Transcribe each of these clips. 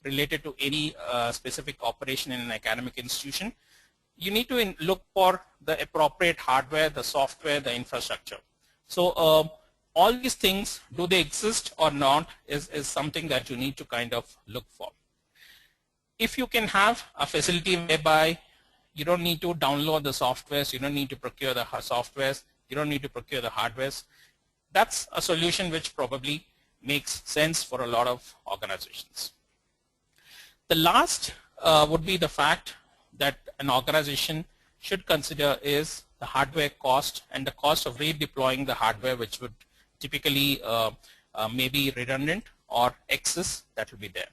related to any specific operation in an academic institution, you need to look for the appropriate hardware, the software, the infrastructure. So all these things, do they exist or not, is something that you need to kind of look for. If you can have a facility whereby you don't need to download the softwares, you don't need to procure the softwares, you don't need to procure the hardwares, that's a solution which probably makes sense for a lot of organizations. The last would be the fact that an organization should consider is the hardware cost and the cost of redeploying the hardware, which would typically may be redundant or excess that will be there.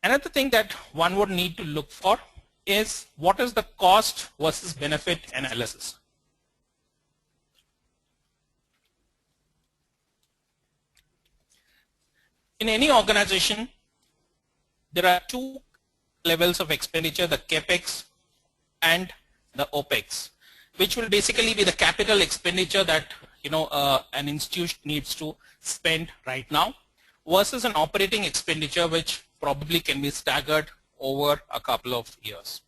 Another thing that one would need to look for is what is the cost versus benefit analysis. In any organization, there are two levels of expenditure, the CAPEX and the OPEX, which will basically be the capital expenditure that an institution needs to spend right now versus an operating expenditure which probably can be staggered over a couple of years.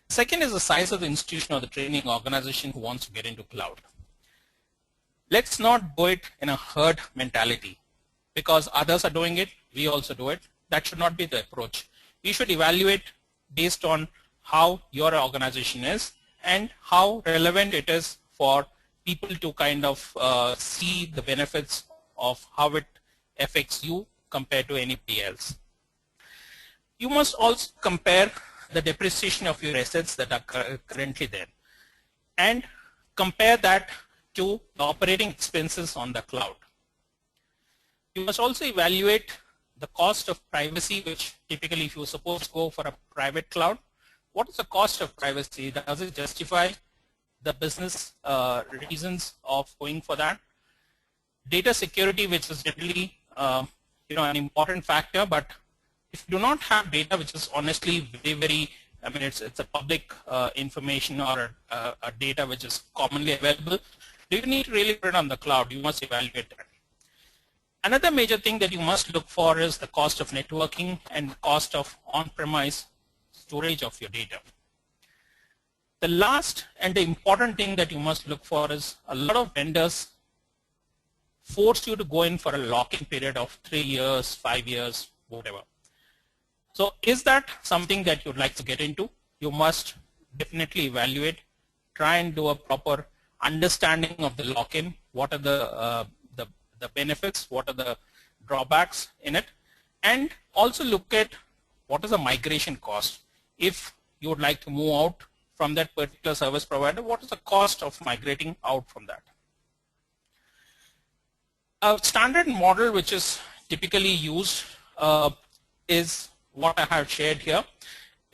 Second is the size of the institution or the training organization who wants to get into cloud. Let's not do it in a herd mentality. Because others are doing it, we also do it. That should not be the approach. We should evaluate based on how your organization is and how relevant it is for people to kind of see the benefits of how it affects you compared to anybody else. You must also compare the depreciation of your assets that are currently there and compare that to the operating expenses on the cloud. You must also evaluate the cost of privacy, which typically if you suppose go for a private cloud, what is the cost of privacy? Does it justify the business reasons of going for that? Data security, which is generally an important factor, but if you do not have data, which is honestly very, it's a public information or a data which is commonly available, do you need to really put it on the cloud? You must evaluate that. Another major thing that you must look for is the cost of networking and the cost of on-premise storage of your data. The last and the important thing that you must look for is a lot of vendors force you to go in for a lock-in period of 3 years, 5 years, whatever. So is that something that you'd like to get into? You must definitely evaluate, try and do a proper understanding of the lock-in, what are the benefits, what are the drawbacks in it, and also look at what is the migration cost. If you would like to move out from that particular service provider, what is the cost of migrating out from that? A standard model which is typically used is what I have shared here,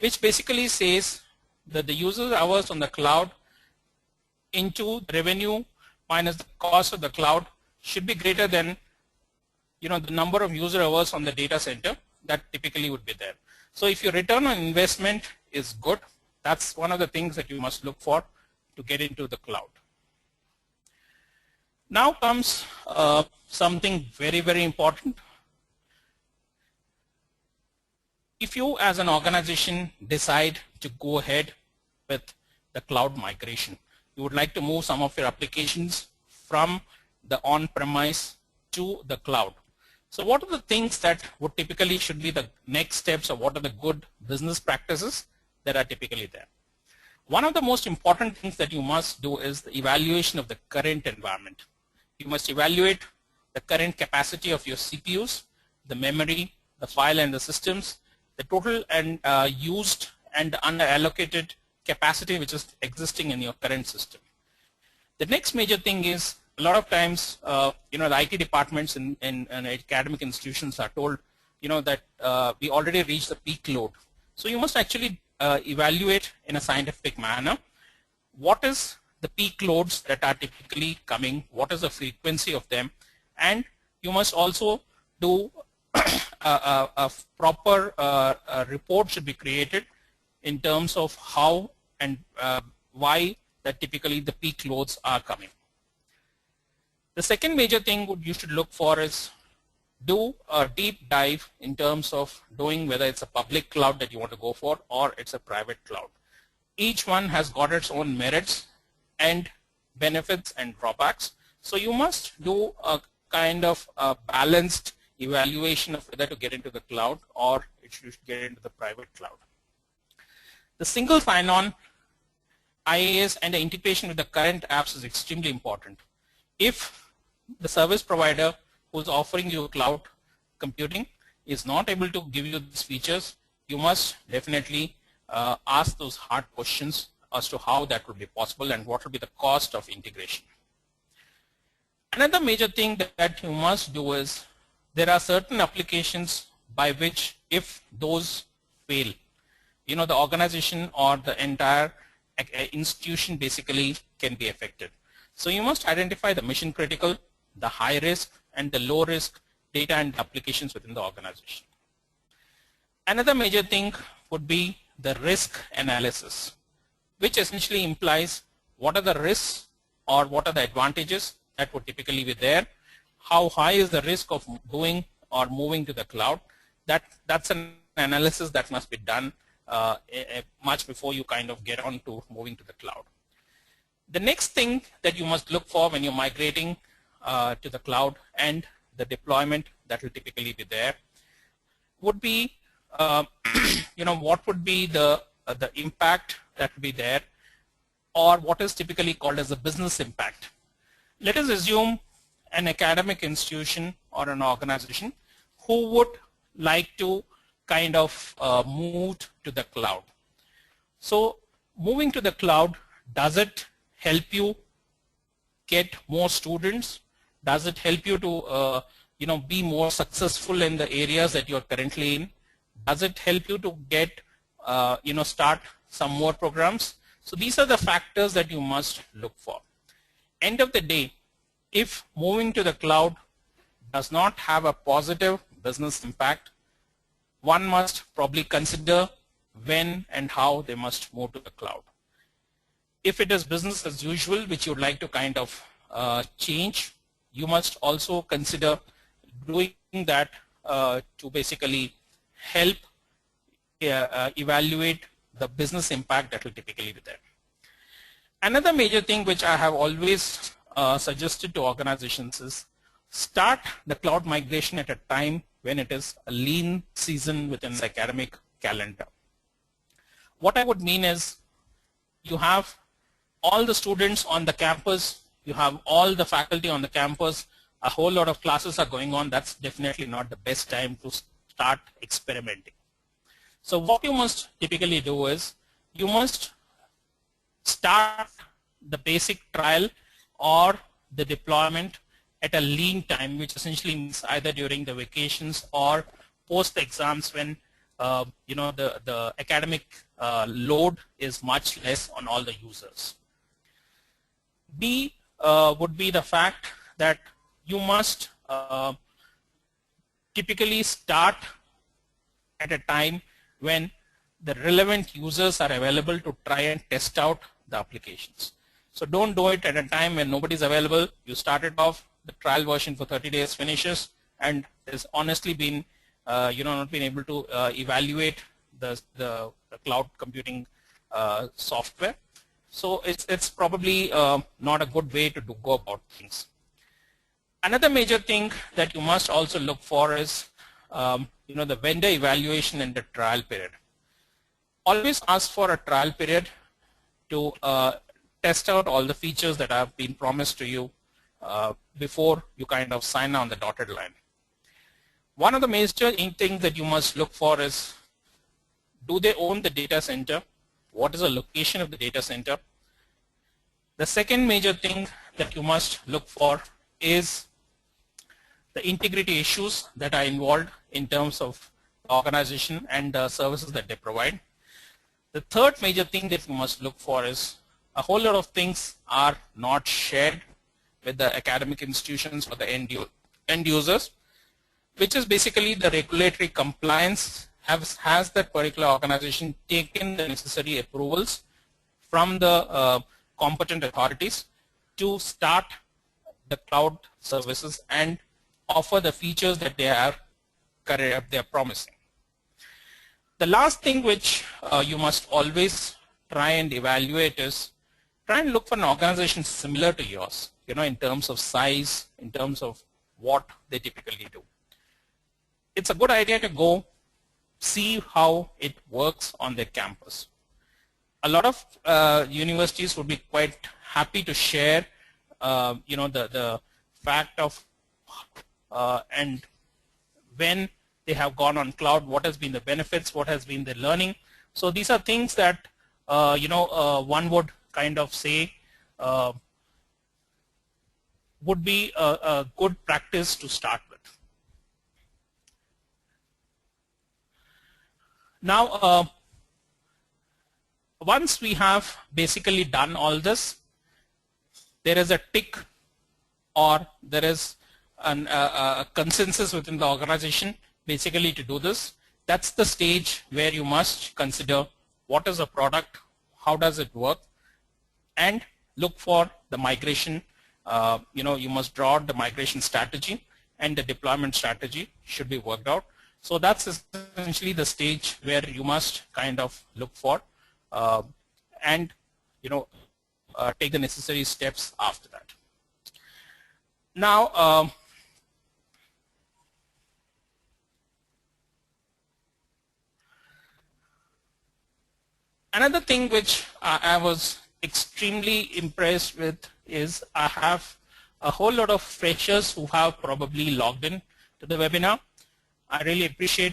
which basically says that the user hours on the cloud into revenue minus the cost of the cloud should be greater than the number of user hours on the data center that typically would be there. So if your return on investment is good, that's one of the things that you must look for to get into the cloud. Now comes something very, very important. If you as an organization decide to go ahead with the cloud migration, you would like to move some of your applications from the on-premise to the cloud. So what are the things that would typically should be the next steps, or what are the good business practices that are typically there? One of the most important things that you must do is the evaluation of the current environment. You must evaluate the current capacity of your CPUs, the memory, the file and the systems, the total and used and unallocated capacity which is existing in your current system. The next major thing is a lot of times, the IT departments in academic institutions are told, that we already reached the peak load. So you must actually evaluate in a scientific manner what is the peak loads that are typically coming, what is the frequency of them, and you must also do a proper report should be created in terms of how and why that typically the peak loads are coming. The second major thing you should look for is do a deep dive in terms of doing whether it's a public cloud that you want to go for or it's a private cloud. Each one has got its own merits and benefits and drawbacks. So you must do a kind of a balanced evaluation of whether to get into the cloud or it should get into the private cloud. The single sign-on IaaS and the integration with the current apps is extremely important. If the service provider who's offering you cloud computing is not able to give you these features, you must definitely ask those hard questions as to how that would be possible and what will be the cost of integration. Another major thing that you must do is there are certain applications by which if those fail, you know, the organization or the entire institution basically can be affected. So you must identify the mission critical, the high risk and the low risk data and applications within the organization. Another major thing would be the risk analysis, which essentially implies what are the risks or what are the advantages that would typically be there, how high is the risk of doing or moving to the cloud. That's an analysis that must be done much before you kind of get on to moving to the cloud. The next thing that you must look for when you're migrating to the cloud and the deployment that will typically be there would be you know, what would be the impact that will be there, or what is typically called as the business impact. Let us assume an academic institution or an organization who would like to kind of move to the cloud. So moving to the cloud, does it help you get more students? Does it help you to you know, be more successful in the areas that you're currently in? Does it help you to get you know, start some more programs? So these are the factors that you must look for. End of the day, if moving to the cloud does not have a positive business impact, one must probably consider when and how they must move to the cloud. If it is business as usual, which you would like to kind of change, you must also consider doing that to basically help evaluate the business impact that will typically be there. Another major thing which I have always suggested to organizations is start the cloud migration at a time when it is a lean season within the academic calendar. What I would mean is you have all the students on the campus, you have all the faculty on the campus, a whole lot of classes are going on. That's definitely not the best time to start experimenting. So what you must typically do is you must start the basic trial or the deployment at a lean time, which essentially means either during the vacations or post the exams when you know, the academic load is much less on all the users. B would be the fact that you must typically start at a time when the relevant users are available to try and test out the applications. So don't do it at a time when nobody is available. You start it off, the trial version for 30 days finishes, and there's honestly been you know, not been able to evaluate the cloud computing software. So it's probably not a good way to go about things. Another major thing that you must also look for is you know, the vendor evaluation and the trial period. Always ask for a trial period to test out all the features that have been promised to you before you kind of sign on the dotted line. One of the major things that you must look for is, do they own the data center? What is the location of the data center? The second major thing that you must look for is the integrity issues that are involved in terms of the organization and the services that they provide. The third major thing that you must look for is a whole lot of things are not shared with the academic institutions or the end users, which is basically the regulatory compliance. Has that particular organization taken the necessary approvals from the competent authorities to start the cloud services and offer the features that they are promising. The last thing which you must always try and evaluate is try and look for an organization similar to yours, in terms of size, in terms of what they typically do. It's a good idea to go see how it works on their campus. A lot of universities would be quite happy to share, the fact of and when they have gone on cloud, what has been the benefits, what has been the learning. So these are things that one would kind of say would be a good practice to start with. Now, once we have basically done all this, there is a tick or there is a consensus within the organization basically to do this. That's the stage where you must consider what is the product, how does it work, and look for the migration. You must draw out the migration strategy, and the deployment strategy should be worked out. So that's essentially the stage where you must kind of look for and take the necessary steps after that. Now, another thing which I was extremely impressed with is I have a whole lot of freshers who have probably logged in to the webinar. I really appreciate